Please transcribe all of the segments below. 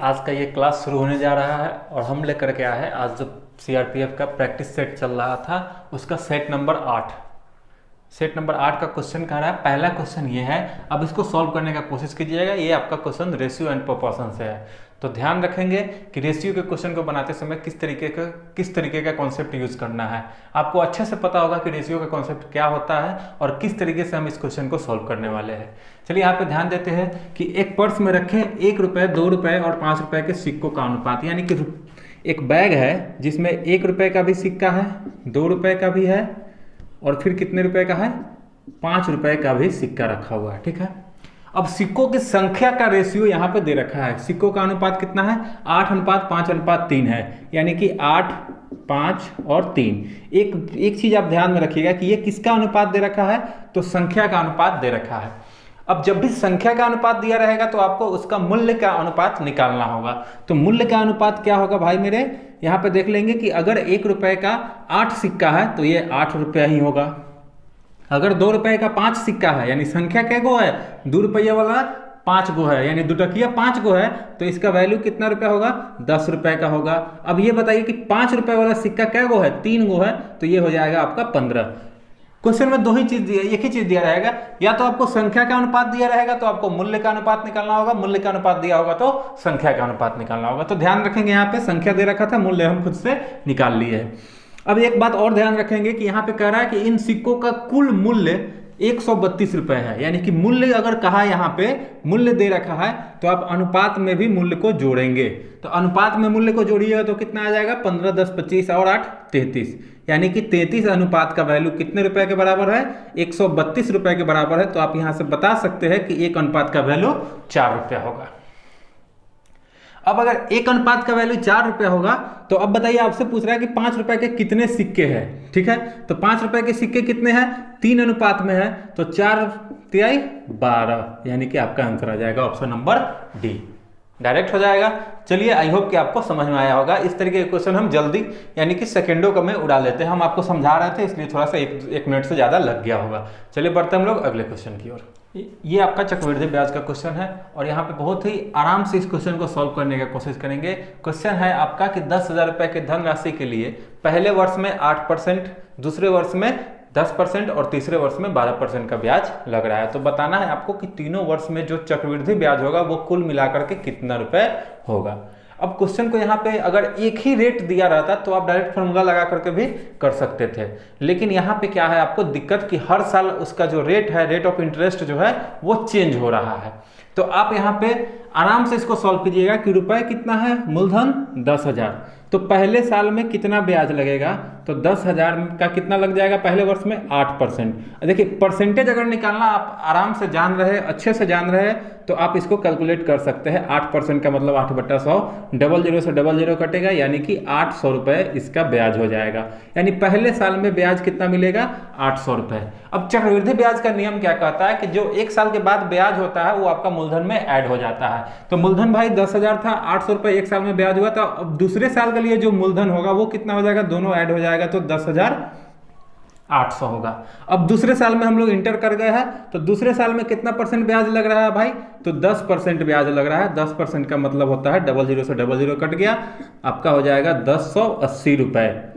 आज का ये क्लास शुरू होने जा रहा है और हम लेकर के आए हैं आज जो सीआरपीएफ का प्रैक्टिस सेट चल रहा था उसका सेट नंबर 8। सेट नंबर 8 का क्वेश्चन कह रहा है, पहला क्वेश्चन ये है, अब इसको सॉल्व करने का कोशिश कीजिएगा। ये आपका क्वेश्चन रेशियो एंड प्रोपोर्शन से है, तो ध्यान रखेंगे कि रेशियो के क्वेश्चन को बनाते समय किस तरीके का कॉन्सेप्ट यूज करना है। आपको अच्छे से पता होगा कि रेशियो का कॉन्सेप्ट क्या होता है और किस तरीके से हम इस क्वेश्चन को सॉल्व करने वाले हैं। चलिए यहाँ पे ध्यान देते हैं कि एक पर्स में रखे 1 रुपये, 2 रुपये और 5 रुपये के सिक्कों का अनुपात, यानी कि एक बैग है जिसमें 1 रुपये का भी सिक्का है, 2 रुपये का भी है और फिर कितने रुपए का है, 5 रुपए का भी सिक्का रखा हुआ है। ठीक है, अब सिक्कों की संख्या का रेशियो यहाँ पे दे रखा है। सिक्कों का अनुपात कितना है, 8:5:3 है, यानी कि 8, 5 और 3। एक चीज आप ध्यान में रखिएगा कि ये किसका अनुपात दे रखा है, तो संख्या का अनुपात दे रखा है। अब जब भी संख्या का अनुपात दिया रहेगा तो आपको उसका मूल्य का अनुपात निकालना होगा। तो मूल्य का अनुपात क्या होगा भाई मेरे, यहाँ पे देख लेंगे कि अगर 1 रुपए का 8 सिक्का है तो ये 8 रुपया ही होगा। अगर 2 रुपए का 5 सिक्का है, यानी संख्या क्या गो है, 2 रुपये वाला 5 गो है, यानी 2 टकिया 5 गो है, तो इसका वैल्यू कितना रुपया होगा, 10 रुपए का होगा। अब ये बताइए कि 5 रुपए वाला सिक्का क्या गो है, 3 गो है, तो ये हो जाएगा आपका 15। क्वेश्चन में एक ही चीज दिया रहेगा, या तो आपको संख्या का अनुपात दिया रहेगा तो आपको मूल्य का अनुपात निकालना होगा, मूल्य का अनुपात दिया होगा तो संख्या का अनुपात निकालना होगा। तो ध्यान रखेंगे, यहाँ पे संख्या दे रखा था, मूल्य हम खुद से निकाल लिए है। अब एक बात और ध्यान रखेंगे कि यहाँ पे कह रहा है कि इन सिक्कों का कुल मूल्य 132 रुपए है, यानी कि मूल्य अगर कहा यहाँ पे मूल्य दे रखा है तो आप अनुपात में भी मूल्य को जोड़ेंगे। तो अनुपात में मूल्य को जोड़िएगा तो कितना आ जाएगा, 15, 10, 25 और 8, 33, यानी कि 33 अनुपात का वैल्यू कितने रुपए के बराबर है, 132 रुपए के बराबर है। तो आप यहां से बता सकते हैं कि 1 अनुपात का वैल्यू 4 रुपया होगा। अब अगर 1 अनुपात का वैल्यू 4 रुपया होगा तो अब बताइए, आपसे पूछ रहा है कि 5 रुपए के कितने सिक्के हैं। ठीक है, तो 5 रुपए के सिक्के कितने हैं, 3 अनुपात में है, तो 4 तिहाई 12, यानी कि आपका आंसर आ जाएगा ऑप्शन नंबर डी, डायरेक्ट हो जाएगा। चलिए, आई होप कि आपको समझ में आया होगा। इस तरीके के क्वेश्चन हम जल्दी यानी कि सेकंडों का में उड़ा लेते हैं। हम आपको समझा रहे थे इसलिए थोड़ा सा एक मिनट से ज़्यादा लग गया होगा। चलिए बढ़ते हम लोग अगले क्वेश्चन की ओर। ये आपका चक्रवृद्धि ब्याज का क्वेश्चन है और यहाँ पे बहुत ही आराम से इस क्वेश्चन को सॉल्व करने की कोशिश करेंगे। क्वेश्चन है आपका कि 10,000 रुपये के धनराशि के लिए पहले वर्ष में 8%, दूसरे वर्ष में 10% और तीसरे वर्ष में 12% का ब्याज लग रहा है। तो बताना है आपको कि तीनों वर्ष में जो चक्रवृद्धि ब्याज होगा वो कुल मिलाकर के कितना रुपए होगा। अब क्वेश्चन को यहाँ पे अगर एक ही रेट दिया रहता तो आप डायरेक्ट फॉर्मूला लगा करके भी कर सकते थे, लेकिन यहाँ पे क्या है आपको दिक्कत कि हर साल उसका जो रेट है, रेट ऑफ इंटरेस्ट जो है वो चेंज हो रहा है। तो आप यहाँ पे आराम से इसको सॉल्व कीजिएगा कि रुपए कितना है, मूलधन 10,000, तो पहले साल में कितना ब्याज लगेगा, तो 10,000 का कितना लग जाएगा पहले वर्ष में, 8%। देखिए परसेंटेज अगर निकालना आप आराम से जान रहे, अच्छे से जान रहे, तो आप इसको कैलकुलेट कर सकते हैं। 8% का मतलब 8/100, 00 से 00 कटेगा, यानी कि 800 रुपये इसका ब्याज हो जाएगा। यानी पहले साल में ब्याज कितना मिलेगा, 800 रुपये। अब चक्रवृद्धि ब्याज का नियम क्या कहता है कि जो 1 साल के बाद ब्याज होता है वो आपका मूलधन में ऐड हो जाता है। तो मूलधन भाई 10,000 था, 800 रुपये 1 साल में ब्याज हुआ, तो अब दूसरे साल के लिए जो मूलधन होगा वो कितना हो जाएगा, दोनों ऐड हो जाएगा, तो 10,800 होगा। अब दूसरे साल में हम लोग इंटर कर गए हैं, तो दूसरे साल में कितना परसेंट ब्याज लग रहा है भाई, तो 10% ब्याज लग रहा है। 10% का मतलब होता है 00 से 00 कट गया, आपका हो जाएगा 1080 रुपये,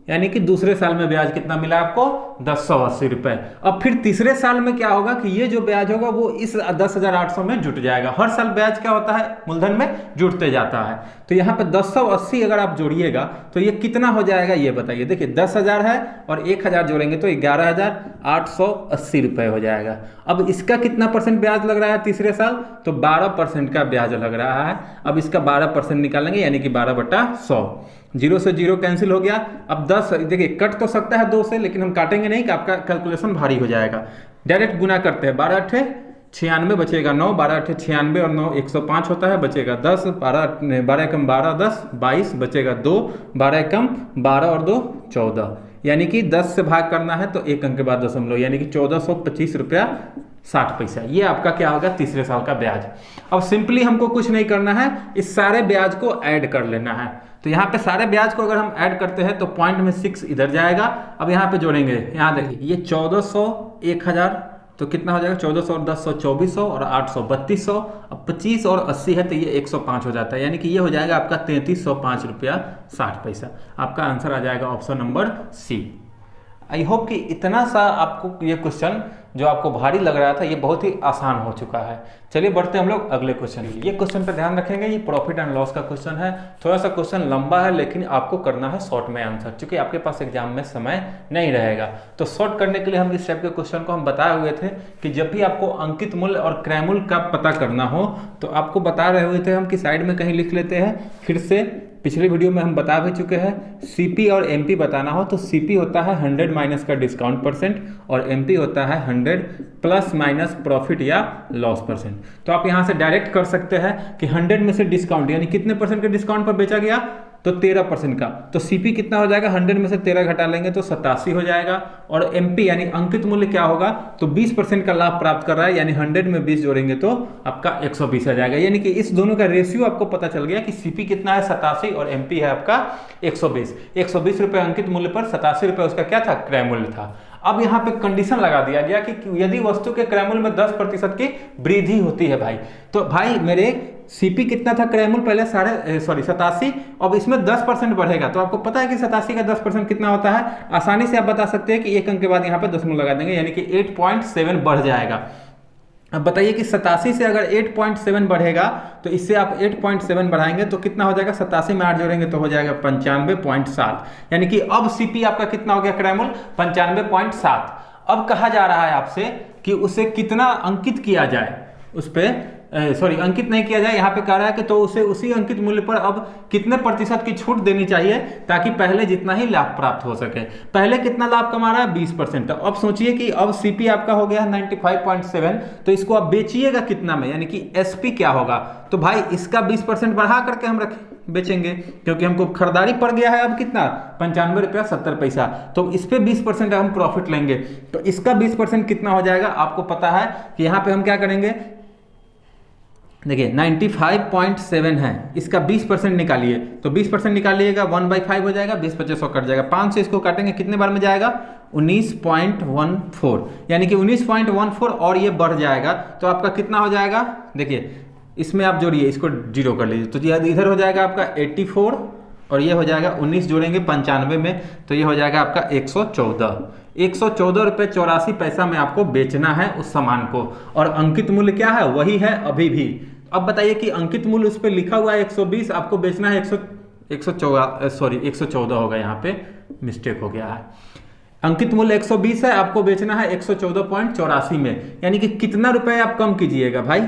यानी कि दूसरे साल में ब्याज कितना मिला आपको, 1080 रुपये। अब फिर तीसरे साल में क्या होगा कि ये जो ब्याज होगा वो इस 10,800 में जुट जाएगा। हर साल ब्याज क्या होता है, मूलधन में जुटते जाता है। तो यहाँ पे 1080 अगर आप जोड़िएगा तो ये कितना हो जाएगा, ये बताइए। देखिए 10,000 है और 1,000 जोड़ेंगे तो 11,880 रुपये हो जाएगा। अब इसका कितना परसेंट ब्याज लग रहा है तीसरे साल, तो 12% का ब्याज लग रहा है। अब इसका 12% निकालेंगे, यानी कि 12/100, 0 से 0 कैंसिल हो गया। अब 10 देखिए कट तो सकता है 2 से, लेकिन हम काटेंगे नहीं कि आपका कैलकुलेशन भारी हो जाएगा। डायरेक्ट गुना करते हैं, 12 × 96 बचेगा 9, 12 × 96 और 9 105 होता है, बचेगा 10, 12 कम 12 10, 22 बचेगा 2, 12 कम 12 और 2 14, यानी कि 10 से भाग करना है तो 1 अंक के बाद दशमलव, यानी कि 1425 रुपया 60 पैसा। ये आपका क्या होगा, तीसरे साल का ब्याज। अब सिंपली हमको कुछ नहीं करना है, इस सारे ब्याज को ऐड कर लेना है। तो यहाँ पे सारे ब्याज को अगर हम ऐड करते हैं तो पॉइंट में 6 इधर जाएगा। अब यहाँ पे जोड़ेंगे, यहाँ देखिए ये 1400, 1000 तो कितना हो जाएगा 1400 और 1000 2400 और 800 3200। अब 25 और 80 है तो ये 105 हो जाता है, यानी कि ये हो जाएगा आपका 3305 रुपया 60 पैसा। आपका आंसर आ जाएगा option number C. I hope कि इतना सा आपको ये क्वेश्चन जो आपको भारी लग रहा था ये बहुत ही आसान हो चुका है। चलिए बढ़ते हैं हम लोग अगले क्वेश्चन। ये क्वेश्चन पे ध्यान रखेंगे, ये प्रॉफिट एंड लॉस का क्वेश्चन है। थोड़ा सा क्वेश्चन लंबा है लेकिन आपको करना है शॉर्ट में आंसर, क्योंकि आपके पास एग्जाम में समय नहीं रहेगा। तो शॉर्ट करने के लिए हम इस टाइप के क्वेश्चन को हम बताए हुए थे कि जब भी आपको अंकित मूल्य और क्रय मूल्य का पता करना हो तो आपको बता रहे हुए थे हम कि साइड में कहीं लिख लेते हैं। फिर से पिछले वीडियो में हम बता भी चुके हैं, सीपी और एमपी बताना हो तो सीपी होता है 100 माइनस का डिस्काउंट परसेंट और एमपी होता है 100 प्लस माइनस प्रॉफिट या लॉस परसेंट। तो आप यहाँ से डायरेक्ट कर सकते हैं कि 100 में से डिस्काउंट यानी कितने परसेंट के डिस्काउंट पर बेचा गया, तो 13% का। तो सीपी कितना हो जाएगा, 100 में से 13 घटा लेंगे तो 87 हो जाएगा। और एमपी यानी अंकित मूल्य क्या होगा, तो 20% का लाभ प्राप्त कर रहा है, यानी 100 में 20 जोड़ेंगे तो आपका 120 आ जाएगा। यानी कि इस दोनों का रेशियो आपको पता चल गया कि सीपी कितना है 87 और एमपी है आपका 120। 120 रुपये अंकित मूल्य पर 87 रुपये उसका क्या था, क्रय मूल्य था। अब यहाँ पे कंडीशन लगा दिया गया कि यदि वस्तु के क्रय मूल्य में 10% की वृद्धि होती है भाई, तो भाई मेरे सीपी कितना था क्रय मूल्य पहले 87, अब इसमें 10% बढ़ेगा। तो आपको पता है कि 87 का 10% कितना होता है, आसानी से आप बता सकते हैं कि एक अंक के बाद यहाँ पे दशमलव लगा देंगे, यानी कि 8.7 बढ़ जाएगा। अब बताइए कि 87 से अगर 8.7 बढ़ेगा तो इससे आप 8.7 बढ़ाएंगे तो कितना हो जाएगा, 87 में 8 जोड़ेंगे तो हो जाएगा 95.7, यानी कि अब सीपी आपका कितना हो गया क्रय मूल्य 95.7। अब कहा जा रहा है आपसे कि उसे कितना अंकित किया जाए, उस पर अंकित नहीं किया जाए, यहाँ पे कह रहा है कि तो उसे उसी अंकित मूल्य पर अब कितने प्रतिशत की छूट देनी चाहिए ताकि पहले जितना ही लाभ प्राप्त हो सके। पहले कितना लाभ कमा रहा है 20%। तो अब सोचिए कि अब सीपी आपका हो गया 95.7, तो इसको आप बेचिएगा कितना में, यानी कि एसपी क्या होगा, तो भाई इसका 20% बढ़ा करके हम बेचेंगे, क्योंकि हमको खरीदारी पड़ गया है अब कितना 95 रुपया 70 पैसा, तो इस पे 20% हम प्रॉफिट लेंगे। तो इसका 20% कितना हो जाएगा, आपको पता है कि यहाँ पे हम क्या करेंगे, देखिए 95.7 है, इसका 20% निकालिए, तो 20% निकालिएगा 1/5 हो जाएगा, 20 25 100 कट जाएगा, 5 से इसको काटेंगे कितने बार में जाएगा 19.14, यानी कि 19.14 और ये बढ़ जाएगा तो आपका कितना हो जाएगा, देखिए इसमें आप जोड़िए, इसको 0 कर लीजिए, तो इधर हो जाएगा आपका 84 और ये हो जाएगा 19 जोड़ेंगे 95 में तो ये हो जाएगा आपका 114 रुपये 84 पैसा में आपको बेचना है उस सामान को। और अंकित मूल्य क्या है, वही है अभी भी। अब बताइए कि अंकित मूल्य उस पर लिखा हुआ है 120, आपको बेचना है 114 होगा, यहाँ पे मिस्टेक हो गया है। अंकित मूल्य 120 है, आपको बेचना है 114.84 में, यानी कि कितना रुपए आप कम कीजिएगा भाई,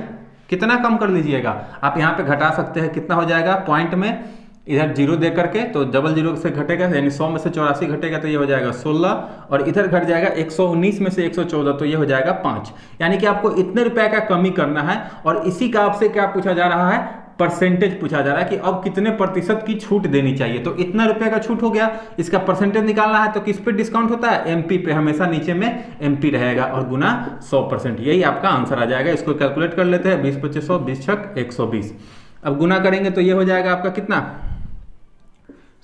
कितना कम कर लीजिएगा। आप यहाँ पे घटा सकते हैं, कितना हो जाएगा पॉइंट में इधर 0 दे करके, तो डबल 0 से घटेगा, यानी 100 में से 84 घटेगा तो ये हो जाएगा 16, और इधर घट जाएगा 119 में से 114 तो ये हो जाएगा 5, यानी कि आपको इतने रुपए का कमी करना है। और इसी का आपसे क्या पूछा जा रहा है, परसेंटेज पूछा जा रहा है कि अब कितने प्रतिशत की छूट देनी चाहिए। तो इतना रुपए का छूट हो गया, इसका परसेंटेज निकालना है तो किस पे डिस्काउंट होता है, एमपी पे, हमेशा नीचे में एमपी रहेगा और गुना 100%, यही आपका आंसर आ जाएगा। इसको कैलकुलेट कर लेते हैं, 20 25 100 20 छक 120, अब गुना करेंगे तो ये हो जाएगा आपका कितना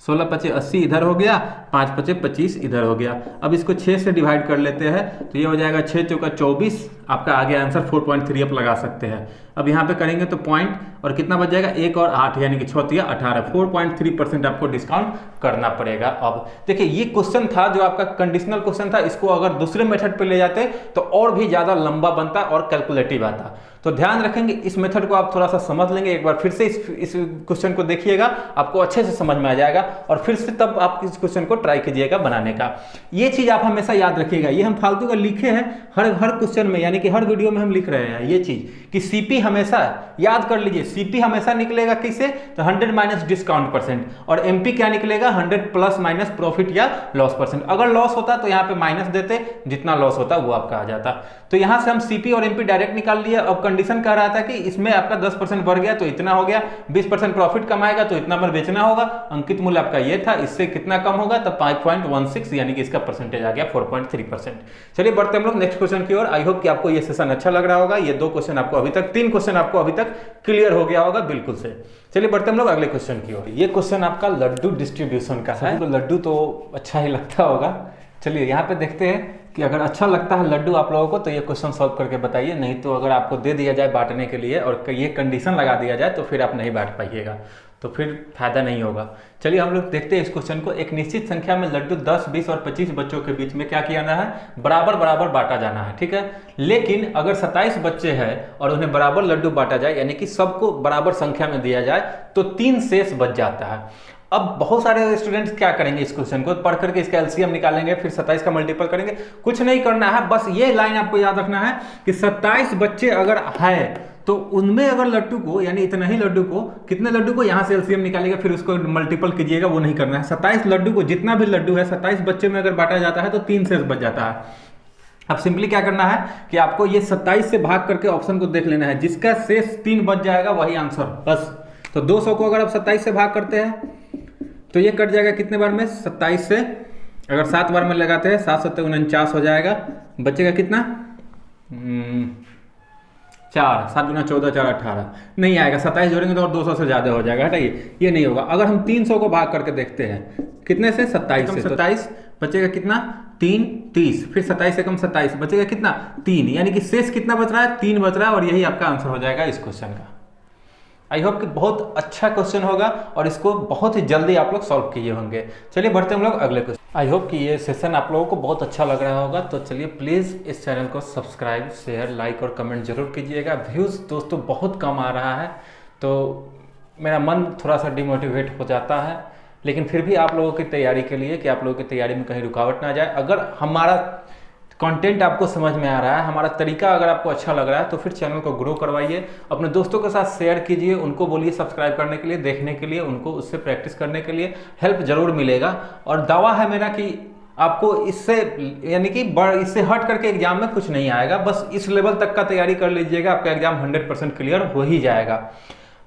16 25 80 इधर हो गया, 5 25 25 इधर हो गया। अब इसको 6 से डिवाइड कर लेते हैं तो ये हो जाएगा 6 चौका 24, आपका आगे आंसर 4.3 आप लगा सकते हैं। अब यहाँ पे करेंगे तो पॉइंट और कितना बच जाएगा 1 और 8, यानी कि 6 तिया 18, 4.3% आपको डिस्काउंट करना पड़ेगा। अब देखिए ये क्वेश्चन था जो आपका कंडीशनल क्वेश्चन था, इसको अगर दूसरे मेथड पे ले जाते तो और भी ज्यादा लंबा बनता और कैलकुलेटिव आता। तो ध्यान रखेंगे, इस मेथड को आप थोड़ा सा समझ लेंगे, एक बार फिर से इस क्वेश्चन को देखिएगा, आपको अच्छे से समझ में आ जाएगा और फिर से तब आप इस क्वेश्चन को ट्राई कीजिएगा बनाने का। ये चीज आप हमेशा याद रखिएगा, ये हम फालतू का लिखे हैं हर क्वेश्चन में, यानी कि हर वीडियो में हम लिख रहे हैं ये चीज कि सीपी हमेशा याद कर लीजिए, सीपी हमेशा निकलेगा किससे, तो 100 माइनस डिस्काउंट परसेंट, और एमपी क्या निकलेगा 100 प्लस माइनस प्रॉफिट या लॉस परसेंट। अगर लॉस होता तो यहाँ पे माइनस देते, जितना लॉस होता वो आपका आ जाता। तो यहां से हम सीपी और एमपी डायरेक्ट निकाल लिए। अब कंडीशन कह रहा था कि इसमें आपका 10% बढ़ गया तो इतना हो गया, 20% प्रॉफिट कमाएगा तो इतना पर बेचना होगा, अंकित मूल्य आपका ये था, इससे कितना कम होगा तो 5.16, यानी कि इसका परसेंटेज आ गया 4.3%। चलिए बढ़ते हम लोग नेक्स्ट क्वेश्चन की ओर। आई होप कि आपको ये सेशन अच्छा लग रहा होगा, ये 2 क्वेश्चन आपको अभी तक, 3 क्वेश्चन आपको अभी तक क्लियर हो गया होगा बिल्कुल से। चलिए बढ़ते हम लोग अगले क्वेश्चन की ओर। ये क्वेश्चन आपका लड्डू डिस्ट्रीब्यूशन का है, तो लड्डू तो अच्छा ही लगता होगा। चलिए यहाँ पे देखते हैं कि अगर अच्छा लगता है लड्डू आप लोगों को तो ये क्वेश्चन सॉल्व करके बताइए, नहीं तो अगर आपको दे दिया जाए बांटने के लिए और ये कंडीशन लगा दिया जाए तो फिर आप नहीं बांट पाइएगा, तो फिर फायदा नहीं होगा। चलिए हम लोग देखते हैं इस क्वेश्चन को। एक निश्चित संख्या में लड्डू 10, 20 और 25 बच्चों के बीच में क्या किया जाना है, बराबर बराबर बांटा जाना है, ठीक है। लेकिन अगर 27 बच्चे हैं और उन्हें बराबर लड्डू बांटा जाए, यानी कि सबको बराबर संख्या में दिया जाए, तो 3 शेष बच जाता है। अब बहुत सारे स्टूडेंट्स क्या करेंगे, इस क्वेश्चन को पढ़ करके इसका एलसीएम निकालेंगे, फिर 27 का मल्टीपल करेंगे। कुछ नहीं करना है, बस ये लाइन आपको याद रखना है कि 27 बच्चे अगर है तो उनमें अगर लड्डू को, यानी इतना ही लड्डू को, कितने लड्डू को यहाँ से एलसीएम निकालिएगा फिर उसको मल्टीपल कीजिएगा, वो नहीं करना है। 27 लड्डू को, जितना भी लड्डू है 27 बच्चे में अगर बांटा जाता है तो 3 शेष बच जाता है। अब सिंपली क्या करना है कि आपको ये 27 से भाग करके ऑप्शन को देख लेना है, जिसका शेष 3 बच जाएगा वही आंसर, बस। तो 200 को अगर आप 27 से भाग करते हैं तो ये कट जाएगा कितने बार में, 27 से। अगर 7 बार में लगाते हैं 7 7 49 हो जाएगा, बचेगा कितना, 4, 7 गुना 14, 4 18, नहीं आएगा। 27 जोड़ेंगे तो और 200 से ज़्यादा हो जाएगा, हटाइए, ये नहीं होगा। अगर हम 300 को भाग करके देखते हैं कितने से, 27 से, 27 बचेगा कितना, 3, 30, फिर 27 से कम 27 बचेगा कितना, 3, यानी कि शेष कितना बच रहा है, 3 बच रहा है, और यही आपका आंसर हो जाएगा इस क्वेश्चन का। आई होप कि बहुत अच्छा क्वेश्चन होगा और इसको बहुत ही जल्दी आप लोग सॉल्व किए होंगे। चलिए बढ़ते हम लोग अगले क्वेश्चन। आई होप कि ये सेशन आप लोगों को बहुत अच्छा लग रहा होगा, तो चलिए प्लीज़ इस चैनल को सब्सक्राइब, शेयर, लाइक और कमेंट जरूर कीजिएगा। व्यूज़ दोस्तों बहुत कम आ रहा है तो मेरा मन थोड़ा सा डिमोटिवेट हो जाता है, लेकिन फिर भी आप लोगों की तैयारी के लिए, कि आप लोगों की तैयारी में कहीं रुकावट ना जाए, अगर हमारा कंटेंट आपको समझ में आ रहा है, हमारा तरीका अगर आपको अच्छा लग रहा है, तो फिर चैनल को ग्रो करवाइए, अपने दोस्तों के साथ शेयर कीजिए, उनको बोलिए सब्सक्राइब करने के लिए, देखने के लिए, उनको उससे प्रैक्टिस करने के लिए हेल्प जरूर मिलेगा। और दावा है मेरा कि आपको इससे, यानी कि इससे हट करके एग्जाम में कुछ नहीं आएगा, बस इस लेवल तक का तैयारी कर लीजिएगा, आपका एग्जाम 100% क्लियर हो ही जाएगा।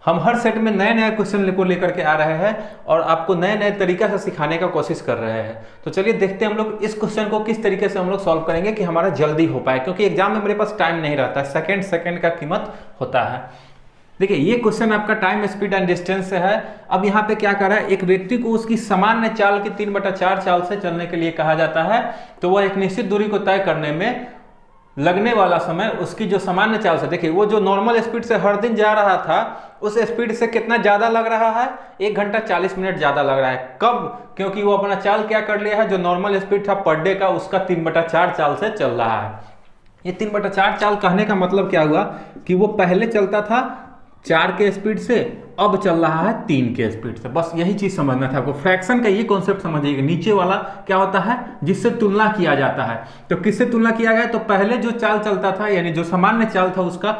हम हर सेट में नए नए क्वेश्चन को लेकर के आ रहे हैं और आपको नए नए तरीका से सिखाने का कोशिश कर रहे हैं। तो चलिए देखते हैं हम लोग इस क्वेश्चन को किस तरीके से हम लोग सॉल्व करेंगे कि हमारा जल्दी हो पाए, क्योंकि एग्जाम में मेरे पास टाइम नहीं रहता है, सेकंड का कीमत होता है। देखिए ये क्वेश्चन आपका टाइम, स्पीड एंड डिस्टेंस से है। अब यहाँ पे क्या कर रहा है, एक व्यक्ति को उसकी सामान्य चाल की 3/4 चाल से चलने के लिए कहा जाता है, तो वह एक निश्चित दूरी को तय करने में लगने वाला समय उसकी जो सामान्य चाल से, देखिए वो जो नॉर्मल स्पीड से हर दिन जा रहा था उस स्पीड से कितना ज्यादा लग रहा है, 1 घंटा 40 मिनट ज्यादा लग रहा है। कब, क्योंकि वो अपना चाल क्या कर लिया है, जो नॉर्मल स्पीड था पर डे का उसका 3/4 चाल से चल रहा है। ये 3/4 चाल कहने का मतलब क्या हुआ कि वो पहले चलता था 4 के स्पीड से, अब चल रहा है 3 के स्पीड से। बस यही चीज समझना था आपको, फ्रैक्शन का ये कॉन्सेप्ट समझिएगा। नीचे वाला क्या होता है, जिससे तुलना किया जाता है, तो किससे तुलना किया गया, तो पहले जो चाल चलता था, यानी जो सामान्य चाल था उसका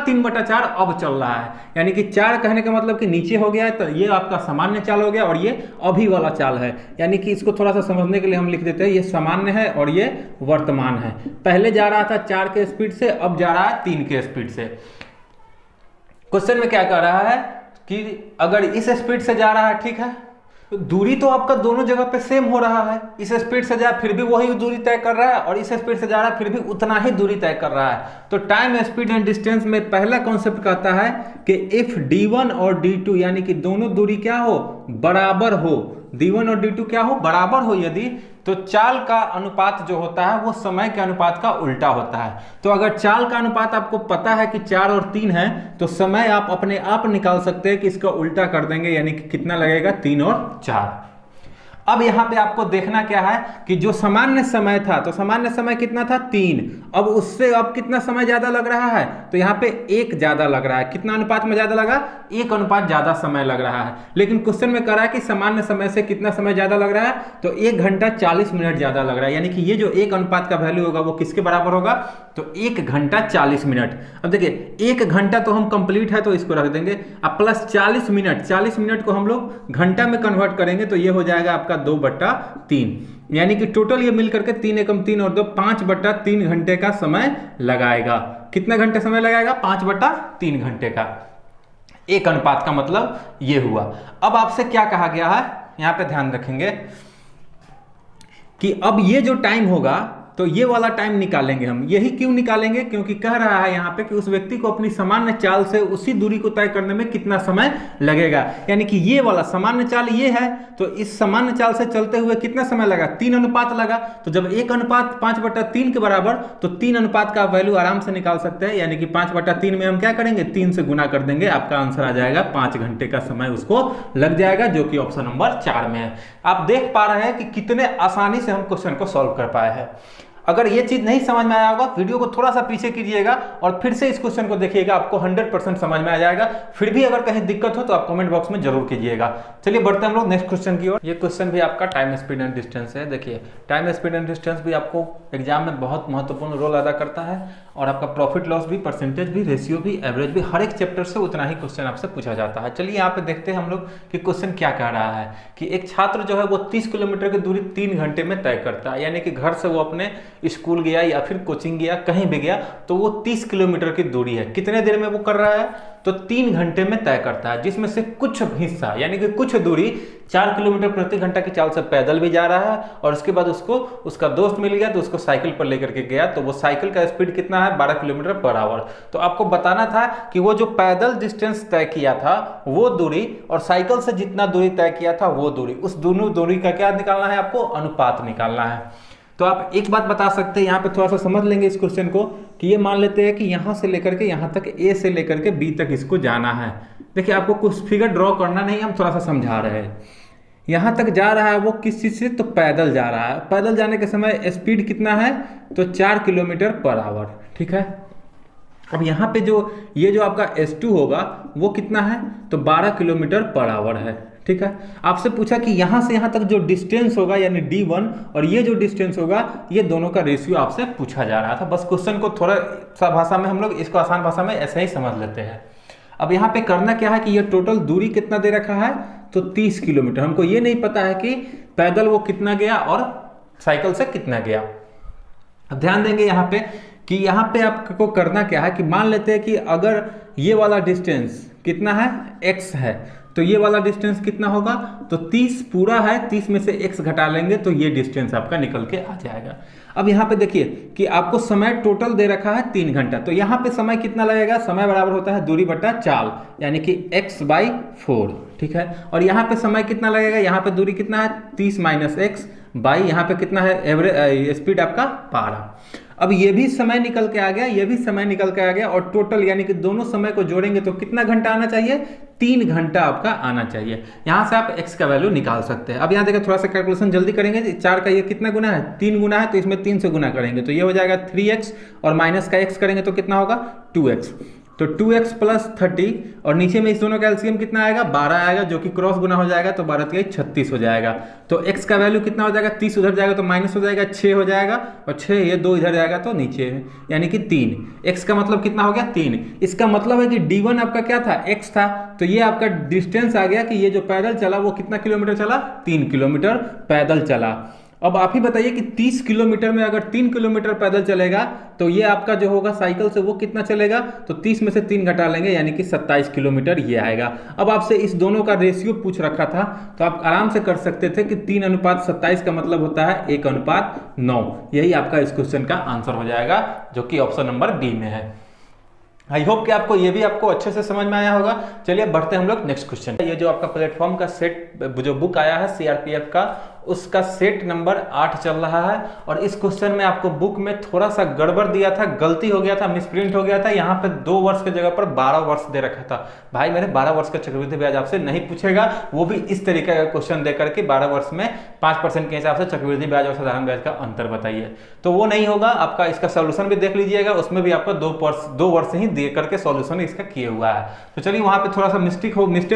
3/4 अब चल रहा है। यानी कि 4 कहने का मतलब कि नीचे हो गया है, तो ये आपका सामान्य चाल हो गया और ये अभी वाला चाल है। यानी कि इसको थोड़ा सा समझने के लिए हम लिख देते हैं, ये सामान्य है और ये वर्तमान है। पहले जा रहा था 4 के स्पीड से, अब जा रहा है 3 के स्पीड से। क्वेश्चन में क्या कह रहा है कि अगर इस स्पीड से जा रहा है, ठीक है, तो दूरी तो आपका दोनों जगह पे सेम हो रहा है। इस स्पीड से जा फिर भी वही दूरी तय कर रहा है और इस स्पीड से जा रहा है फिर भी उतना ही दूरी तय कर रहा है। तो टाइम, स्पीड एंड डिस्टेंस में पहला कॉन्सेप्ट कहता है कि इफ d1 और d2 यानी कि दोनों दूरी क्या हो, बराबर हो, d1 और d2 क्या हो, बराबर हो, यदि तो चाल का अनुपात जो होता है वो समय के अनुपात का उल्टा होता है। तो अगर चाल का अनुपात आपको पता है कि 4 और 3 है, तो समय आप अपने आप निकाल सकते हैं कि इसका उल्टा कर देंगे, यानी कि कितना लगेगा, 3 और 4। अब यहां पे आपको देखना क्या है कि जो सामान्य समय था, तो सामान्य समय कितना था, 3, अब उससे अब कितना समय ज्यादा लग रहा है, तो यहाँ पे 1 ज्यादा लग रहा है। कितना अनुपात में ज्यादा लगा, 1 अनुपात ज्यादा समय लग रहा है। लेकिन क्वेश्चन में कह रहा है कि सामान्य समय से कितना समय ज्यादा लग रहा है, तो 1 घंटा 40 मिनट ज्यादा लग रहा है। यानी कि ये जो 1 अनुपात का वैल्यू होगा वो किसके बराबर होगा, तो 1 घंटा 40 मिनट। अब देखिए 1 घंटा तो हम कंप्लीट है तो इसको रख देंगे, अब प्लस 40 मिनट, 40 मिनट को हम लोग घंटा में कन्वर्ट करेंगे तो ये हो जाएगा आपका 2/3, यानी कि टोटल ये मिलकर के 3 एकम 3 और 2 5/3 घंटे का समय लगाएगा। कितना घंटे समय लगाएगा, 5/3 घंटे का। 1 अनुपात का मतलब ये हुआ। अब आपसे क्या कहा गया है, यहां पे ध्यान रखेंगे कि अब ये जो टाइम होगा तो ये वाला टाइम निकालेंगे हम। यही क्यों निकालेंगे, क्योंकि कह रहा है यहाँ पे कि उस व्यक्ति को अपनी सामान्य चाल से उसी दूरी को तय करने में कितना समय लगेगा। यानी कि ये वाला सामान्य चाल ये है, तो इस सामान्य चाल से चलते हुए कितना समय लगा, 3 अनुपात लगा। तो जब 1:5/3 के बराबर, तो 3 अनुपात का वैल्यू आराम से निकाल सकते हैं। यानी कि 5/3 में हम क्या करेंगे, 3 से गुना कर देंगे, आपका आंसर आ जाएगा 5 घंटे का समय उसको लग जाएगा, जो कि ऑप्शन नंबर 4 में है। आप देख पा रहे हैं कि कितने आसानी से हम क्वेश्चन को सॉल्व कर पाए हैं। अगर ये चीज नहीं समझ में आया होगा, वीडियो को थोड़ा सा पीछे कीजिएगा और फिर से इस क्वेश्चन को देखिएगा, आपको 100% समझ में आ जाएगा। फिर भी अगर कहीं दिक्कत हो तो आप कमेंट बॉक्स में जरूर कीजिएगा। चलिए बढ़ते हैं हम लोग नेक्स्ट क्वेश्चन की ओर। ये क्वेश्चन भी आपका टाइम, स्पीड एंड डिस्टेंस है। देखिए टाइम, स्पीड एंड डिस्टेंस भी आपको एग्जाम में बहुत महत्वपूर्ण रोल अदा करता है, और आपका प्रॉफिट लॉस भी, परसेंटेज भी, रेशियो भी, एवरेज भी, हर एक चैप्टर से उतना ही क्वेश्चन आपसे पूछा जाता है। चलिए यहाँ पे देखते हैं हम लोग कि क्वेश्चन क्या कह रहा है कि एक छात्र जो है वो 30 किलोमीटर की दूरी 3 घंटे में तय करता है। यानी कि घर से वो अपने स्कूल गया या फिर कोचिंग गया, कहीं भी गया, तो वो 30 किलोमीटर की दूरी है, कितने देर में वो कर रहा है, तो 3 घंटे में तय करता है। जिसमें से कुछ हिस्सा यानी कि कुछ दूरी 4 किलोमीटर प्रति घंटा की चाल से पैदल भी जा रहा है, और उसके बाद उसको उसका दोस्त मिल गया तो उसको साइकिल पर लेकर के गया, तो वो साइकिल का स्पीड कितना है, 12 किलोमीटर पर आवर। तो आपको बताना था कि वो जो पैदल डिस्टेंस तय किया था वो दूरी, और साइकिल से जितना दूरी तय किया था वो दूरी, उस दोनों दूरी का क्या निकालना है, आपको अनुपात निकालना है। तो आप एक बात बता सकते हैं, यहाँ पे थोड़ा सा समझ लेंगे इस क्वेश्चन को, कि ये मान लेते हैं कि यहाँ से लेकर के यहाँ तक, ए से लेकर के बी तक इसको जाना है। देखिए आपको कुछ फिगर ड्रॉ करना नहीं, हम थोड़ा सा समझा रहे हैं। यहाँ तक जा रहा है वो किस चीज़ से, तो पैदल जा रहा है। पैदल जाने के समय स्पीड कितना है, तो 4 किलोमीटर पर आवर। ठीक है, अब यहाँ पे जो ये जो आपका S2 होगा वो कितना है, तो 12 किलोमीटर पर आवर है। ठीक है, आपसे पूछा कि यहाँ से यहाँ तक जो डिस्टेंस होगा यानी D1, और ये जो डिस्टेंस होगा, ये दोनों का रेशियो आपसे पूछा जा रहा था। बस क्वेश्चन को थोड़ा सा भाषा में हम लोग इसको आसान भाषा में ऐसे ही समझ लेते हैं। अब यहाँ पे करना क्या है कि ये टोटल दूरी कितना दे रखा है, तो 30 किलोमीटर। हमको ये नहीं पता है कि पैदल वो कितना गया और साइकिल से कितना गया। अब ध्यान देंगे यहाँ पे कि यहाँ पे आपको करना क्या है कि मान लेते हैं कि अगर ये वाला डिस्टेंस कितना है, x है, तो ये वाला डिस्टेंस कितना होगा, तो 30 पूरा है, 30 में से x घटा लेंगे तो ये डिस्टेंस आपका निकल के आ जाएगा। अब यहाँ पे देखिए कि आपको समय टोटल दे रखा है 3 घंटा, तो यहाँ पे समय कितना लगेगा, समय बराबर होता है दूरी बटा चाल, यानी कि x/4। ठीक है, और यहाँ पे समय कितना लगेगा, यहाँ पे दूरी कितना है, 30 - x बाई यहाँ पे कितना है, एवरेज स्पीड आपका 12। अब ये भी समय निकल के आ गया, ये भी समय निकल के आ गया, और टोटल यानी कि दोनों समय को जोड़ेंगे तो कितना घंटा आना चाहिए, 3 घंटा आपका आना चाहिए। यहाँ से आप x का वैल्यू निकाल सकते हैं। अब यहाँ देखिए थोड़ा सा कैलकुलेशन जल्दी करेंगे। 4 का ये कितना गुना है, 3 गुना है, तो इसमें 3 से गुना करेंगे तो ये हो जाएगा 3x, और माइनस का x करेंगे तो कितना होगा, 2x। तो 2x + 30, और नीचे में इस दोनों का एलसीएम कितना आएगा, 12 आएगा, जो कि क्रॉस गुना हो जाएगा, तो 12 × 36 हो जाएगा। तो x का वैल्यू कितना हो जाएगा, 30 उधर जाएगा तो माइनस हो जाएगा, 6 हो जाएगा, और 6 ये 2 इधर जाएगा तो नीचे, यानी कि 3। x का मतलब कितना हो गया, 3। इसका मतलब है कि D1 आपका क्या था, x था, तो ये आपका डिस्टेंस आ गया कि ये जो पैदल चला वो कितना किलोमीटर चला, 3 किलोमीटर पैदल चला। अब आप ही बताइए कि 30 किलोमीटर में अगर 3 किलोमीटर पैदल चलेगा तो ये आपका जो होगा साइकिल से वो कितना चलेगा, तो 30 में से 3 घटा लेंगे यानी कि 27 किलोमीटर ये आएगा। अब आपसे इस दोनों का रेशियो पूछ रखा था तो आप आराम से कर सकते थे कि 3:27 का मतलब होता है 1:9। यही आपका इस क्वेश्चन का आंसर हो जाएगा, जो कि ऑप्शन नंबर बी में है। आई होप कि आपको ये भी आपको अच्छे से समझ में आया होगा। चलिए बढ़ते हैं हम लोग नेक्स्ट क्वेश्चन। ये जो आपका प्लेटफॉर्म का सेट जो बुक आया है सीआरपीएफ का, उसका सेट नंबर 8 चल रहा है, और इस क्वेश्चन में आपको बुक में थोड़ा सा गड़बड़ दिया था, गलती हो गया था, मिसप्रिंट हो गया था। यहाँ पे 2 वर्ष की जगह पर 12 वर्ष दे रखा था। भाई मेरे 12 वर्ष का चक्रवृद्धि ब्याज आपसे नहीं पूछेगा, वो भी इस तरीके का क्वेश्चन दे करके 12 वर्ष में 5% के हिसाब से चक्रवृद्धि ब्याज और साधारण ब्याज का अंतर बताइए, तो वो नहीं होगा आपका। इसका सोल्यूशन भी देख लीजिएगा, उसमें भी आपका 2 वर्ष ही दे करके सोल्यूशन इसका किया हुआ है। तो चलिए वहां पे थोड़ा सा मिस्टेक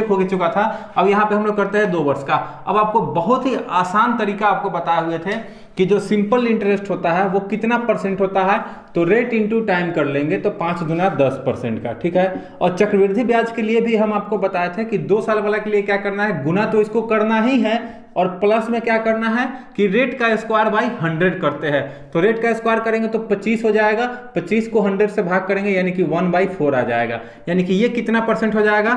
हो चुका था। अब यहाँ पे हम लोग करते हैं 2 वर्ष का। अब आपको बहुत ही आसान तरीका आपको बताए हुए थे कि जो सिंपल इंटरेस्ट होता है वो कितना परसेंट होता है, तो रेट इंटू टाइम कर लेंगे तो 5 गुना 10% का, ठीक है। और चक्रवृद्धि ब्याज के लिए भी हम आपको बताए थे कि 2 साल वाला के लिए क्या करना है, गुना तो इसको करना ही है, और प्लस में क्या करना है कि रेट का स्क्वायर बाई 100 करते हैं। तो रेट का स्क्वायर करेंगे तो 25 हो जाएगा, 25 को 100 से भाग करेंगे यानी कि 1/4 आ जाएगा, यानी कि ये कितना परसेंट हो जाएगा,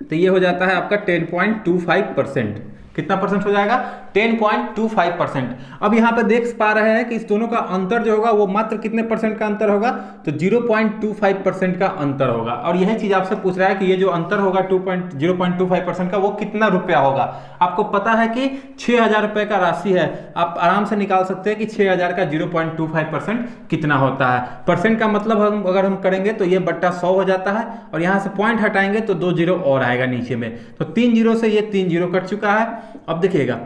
तो ये हो जाता है आपका 10.25%। कितना परसेंट हो जाएगा, 10.25%। अब यहाँ पे देख पा रहे हैं कि इस दोनों का अंतर जो होगा वो मात्र कितने परसेंट का अंतर होगा, तो 0.25% का अंतर होगा। और यही चीज आपसे पूछ रहा है कि ये जो अंतर होगा 0.25% का वो कितना रुपया होगा। आपको पता है कि 6,000 रुपए का राशि है, आप आराम से निकाल सकते हैं कि 6,000 का 0.25% कितना होता है। परसेंट का मतलब अगर हम करेंगे तो ये बट्टा 100 हो जाता है, और यहाँ से पॉइंट हटाएंगे तो 2 जीरो और आएगा नीचे में, तो 3 जीरो से ये 3 जीरो कट चुका है। अब देखिएगा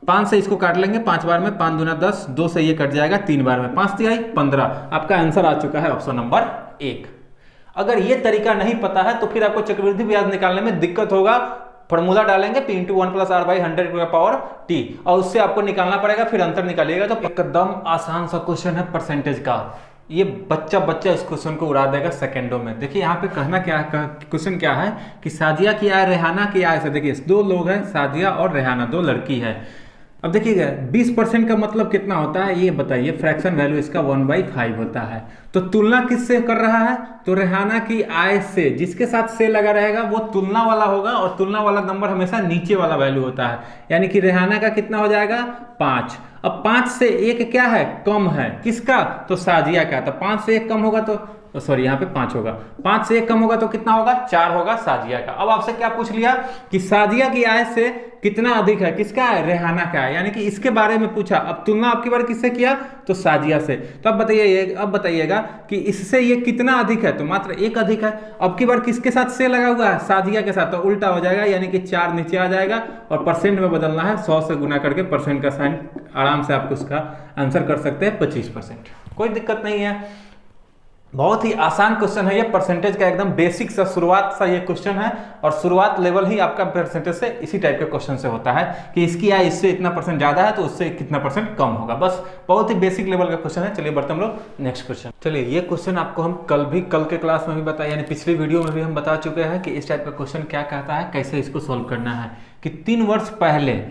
5 से इसको काट लेंगे 5 बार में, 5 दूना 10, 2 से ये कट जाएगा 3 बार में, 5 तिहाई 15। आपका आंसर आ चुका है ऑप्शन नंबर 1। अगर ये तरीका नहीं पता है तो फिर आपको चक्रवृद्धि ब्याज निकालने में दिक्कत होगा। फॉर्मूला डालेंगे P × 1 + R/100 to the power t, और उससे आपको निकालना पड़ेगा, फिर अंतर निकालिएगा। तो एकदम आसान सा क्वेश्चन है परसेंटेज का, ये बच्चा इस क्वेश्चन को उड़ा देगा सेकंडों में। देखिए यहाँ पे कहना क्या क्वेश्चन क्या है कि साजिया की आय रेहाना की आय से, देखिए 2 लोग हैं, साजिया और रेहाना, 2 लड़की है। अब देखिएगा 20% का मतलब कितना होता है ये बताइए, फ्रैक्शन वैल्यू इसका 1/5 होता है। तो तुलना किससे कर रहा है, तो रेहाना की आय से, जिसके साथ से लगा रहेगा वो तुलना वाला होगा, और तुलना वाला नंबर हमेशा नीचे वाला वैल्यू होता है। यानी कि रेहाना का कितना हो जाएगा 5। अब 5 से 1 क्या है, कम है, किसका, तो साजिया का। तो 5 से 1 कम होगा तो सॉरी यहाँ पे 5 होगा, 5 से 1 कम होगा तो कितना होगा, 4 होगा साजिया का। अब आपसे क्या पूछ लिया कि साजिया की आय से कितना अधिक है, किसका है, रेहाना का है, यानी कि इसके बारे में पूछा। अब तुलना आपकी बार किससे किया, तो साजिया से। तो अब बताइएगा कि इससे ये कितना अधिक है, तो मात्र 1 अधिक है। अब की बार किसके साथ से लगा हुआ है, साजिया के साथ, तो उल्टा हो जाएगा, यानी कि 4 नीचे आ जाएगा, और परसेंट में बदलना है, 100 से गुना करके परसेंट का साइन, आराम से आप उसका आंसर कर सकते हैं 25%, कोई दिक्कत नहीं है। बहुत ही आसान क्वेश्चन है ये, परसेंटेज का एकदम बेसिक सा शुरुआत सा ये क्वेश्चन है, और शुरुआत लेवल ही आपका परसेंटेज से इसी टाइप के क्वेश्चन से होता है कि इसकी आय इससे इतना परसेंट ज्यादा है तो उससे कितना परसेंट कम होगा। बस बहुत ही बेसिक लेवल का क्वेश्चन है। चलिए बढ़ते हम लोग नेक्स्ट क्वेश्चन। चलिए ये क्वेश्चन आपको हम कल के क्लास में भी बताया, यानी पिछली वीडियो में भी हम बता चुके हैं कि इस टाइप का क्वेश्चन क्या कहता है, कैसे इसको सोल्व करना है। कि 3 वर्ष पहले,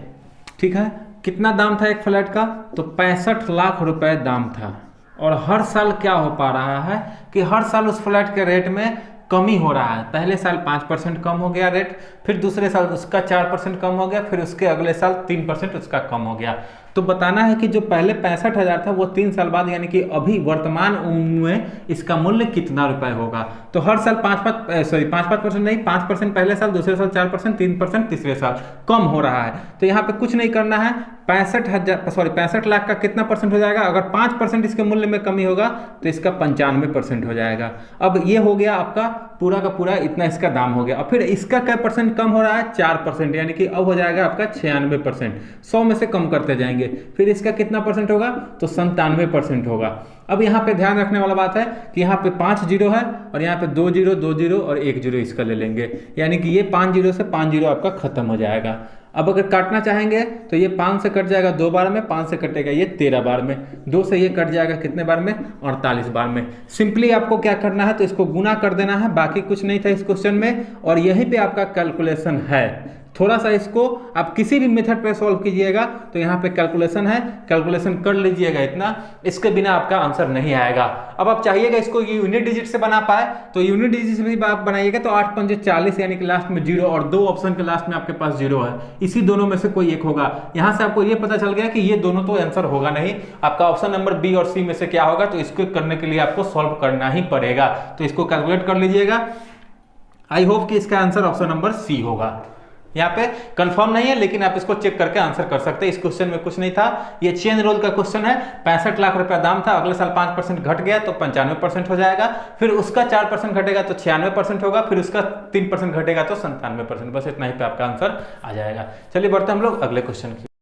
ठीक है, कितना दाम था एक फ्लैट का, तो 65 लाख रुपए दाम था। और हर साल क्या हो पा रहा है कि हर साल उस फ्लैट के रेट में कमी हो रहा है। पहले साल 5% कम हो गया रेट, फिर दूसरे साल उसका 4% कम हो गया, फिर उसके अगले साल 3% उसका कम हो गया। तो बताना है कि जो पहले 65,000 था वो 3 साल बाद, यानी कि अभी वर्तमान में इसका मूल्य कितना रुपए होगा। तो हर साल 5% नहीं, 5% पहले साल, दूसरे साल 4%, 3% तीसरे साल कम हो रहा है। तो यहाँ पे कुछ नहीं करना है, 65 लाख का कितना परसेंट हो जाएगा, अगर 5% इसके मूल्य में कमी होगा तो इसका 95% हो जाएगा। अब ये हो गया आपका पूरा का पूरा, इतना इसका दाम हो गया। और फिर इसका क्या परसेंट कम हो रहा है, 4%, यानी कि अब हो जाएगा आपका 96%। 100 में से कम करते जाएंगे, फिर इसका कितना परसेंट होगा, तो 97% होगा। अब यहाँ पे ध्यान रखने वाला बात है कि यहाँ पे 5 जीरो है, और यहाँ पे 2 जीरो, 2 जीरो और 1 जीरो इसका ले लेंगे, यानी कि ये 5 जीरो से 5 जीरो आपका खत्म हो जाएगा। अब अगर काटना चाहेंगे तो ये 5 से कट जाएगा 2 बार में, 5 से कटेगा ये 13 बार में, 2 से ये कट जाएगा कितने बार में, 48 बार में। सिंपली आपको क्या करना है, तो इसको गुना कर देना है, बाकी कुछ नहीं था इस क्वेश्चन में, और यहीं पे आपका कैलकुलेशन है। थोड़ा सा इसको आप किसी भी मेथड पे सॉल्व कीजिएगा तो यहाँ पे कैलकुलेशन है, कैलकुलेशन कर लीजिएगा इतना, इसके बिना आपका आंसर नहीं आएगा। अब आप चाहिएगा इसको यूनिट डिजिट से बना पाए तो यूनिट डिजिट से भी आप बनाइएगा, तो 8 पंजे 40, यानी कि लास्ट में 0, और 2 ऑप्शन के लास्ट में आपके पास 0 है, इसी दोनों में से कोई एक होगा। यहाँ से आपको ये पता चल गया कि ये दोनों तो आंसर होगा नहीं, आपका ऑप्शन नंबर बी और सी में से क्या होगा, तो इसको करने के लिए आपको सॉल्व करना ही पड़ेगा। तो इसको कैलकुलेट कर लीजिएगा। आई होप कि इसका आंसर ऑप्शन नंबर सी होगा। यहाँ पे कंफर्म नहीं है, लेकिन आप इसको चेक करके आंसर कर सकते हैं। इस क्वेश्चन में कुछ नहीं था, ये चेन रोल का क्वेश्चन है। 65 लाख रुपया दाम था, अगले साल 5% घट गया तो 95% हो जाएगा, फिर उसका 4% घटेगा तो 96% होगा, फिर उसका 3% घटेगा तो 97%। बस इतना ही पे आपका आंसर आ जाएगा। चलिए बढ़ते हम लोग अगले क्वेश्चन की।